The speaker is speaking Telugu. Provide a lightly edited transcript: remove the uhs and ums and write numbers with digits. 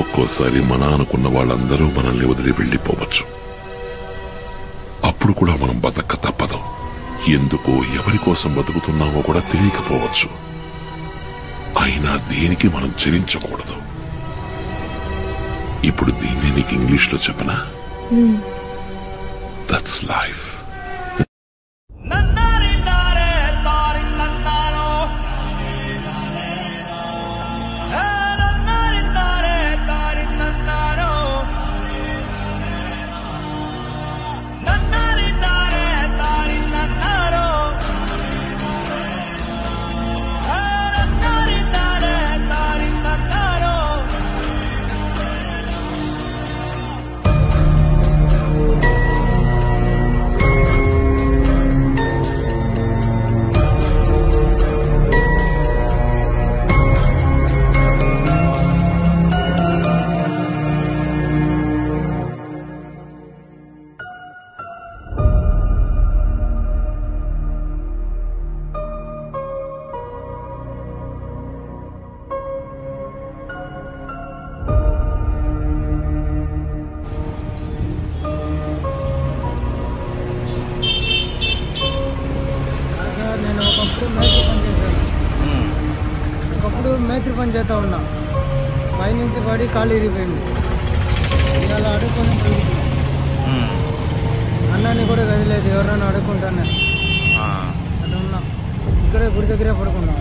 ఒక్కోసారి మన అనుకున్న వాళ్ళందరూ మనల్ని వదిలి వెళ్లిపోవచ్చు. అప్పుడు కూడా మనం బతక తప్పదు. ఎందుకో ఎవరి కోసం బతుకుతున్నామో కూడా తెలియకపోవచ్చు. అయినా దేనికి మనం చెల్లించకూడదు. ఇప్పుడు దీన్ని నీకు ఇంగ్లీష్ లో చెప్పనా? That's life. ఒకప్పుడు మేస్త్రి పని చేస్తూ ఉన్నా. పైనుంచి పడి కాళ్ళు ఇరిగిపోయింది. ఇలా అడుక్కొని అన్నాన్ని కూడా గదిలేదు, ఎవరన్నా అడుక్కుంటానే అట్లా ఉన్నా. ఇక్కడే గుడి దగ్గరే పడుకున్నా.